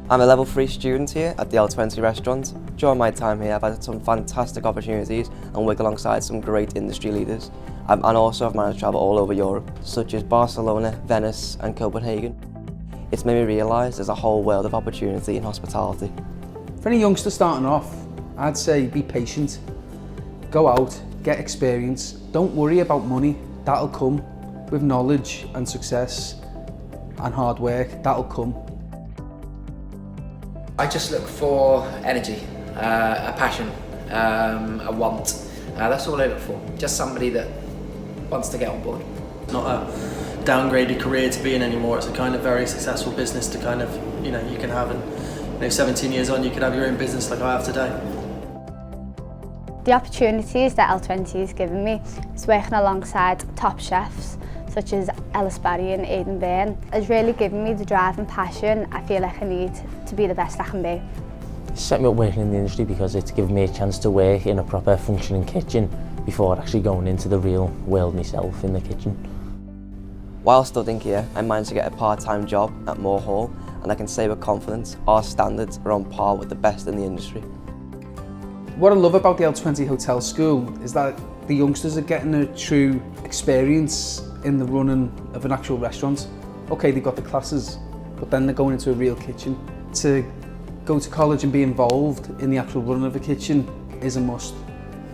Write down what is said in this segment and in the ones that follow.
I'm a level 3 student here at the L20 restaurant. During my time here I've had some fantastic opportunities and work alongside some great industry leaders. And also I've managed to travel all over Europe, such as Barcelona, Venice and Copenhagen. It's made me realise there's a whole world of opportunity in hospitality. For any youngster starting off, I'd say be patient. Go out, get experience. Don't worry about money, that'll come. With knowledge and success and hard work, that'll come. I just look for energy, a passion, a want. That's all I look for. Just somebody that wants to get on board. It's not a downgraded career to be in anymore. It's a kind of very successful business to kind of, you can have, and 17 years on, you can have your own business like I have today. The opportunities that L20 has given me is working alongside top chefs such as Ellis Barry and AIDEN has really given me the drive and passion I feel like I need to be the best I can be. It's set me up working in the industry because it's given me a chance to work in a proper functioning kitchen before actually going into the real world myself in the kitchen. While studying here, I managed to get a part-time job at Moore Hall, and I can say with confidence our standards are on par with the best in the industry. What I love about the L20 Hotel School is that the youngsters are getting a true experience in the running of an actual restaurant. Okay, they've got the classes, but then they're going into a real kitchen. To go to college and be involved in the actual running of a kitchen is a must,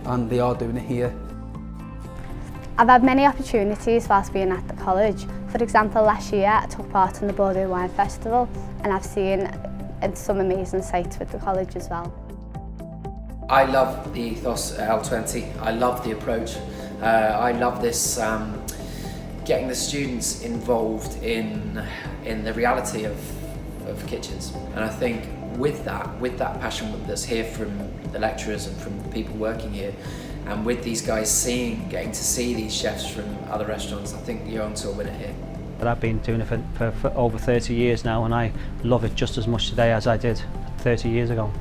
and they are doing it here. I've had many opportunities whilst being at the college. For example, last year I took part in the Bordeaux Wine Festival, and I've seen some amazing sights with the college as well. I love the ethos at L20. I love the approach. I love this getting the students involved in the reality of kitchens. And I think with that passion that's here from the lecturers and from the people working here, and with these guys getting to see these chefs from other restaurants, I think you're onto a winner here. But I've been doing it for over 30 years now, and I love it just as much today as I did 30 years ago.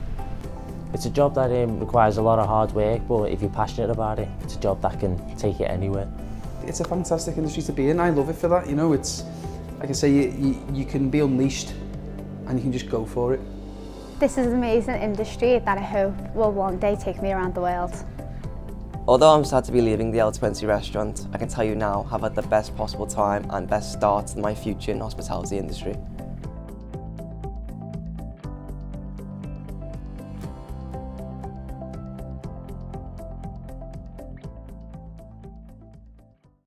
It's a job that requires a lot of hard work, but if you're passionate about it, it's a job that can take it anywhere. It's a fantastic industry to be in. I love it for that. It's, like I say, you can be unleashed and you can just go for it. This is an amazing industry that I hope will one day take me around the world. Although I'm sad to be leaving the L20 restaurant, I can tell you now I've had the best possible time and best start in my future in the hospitality industry.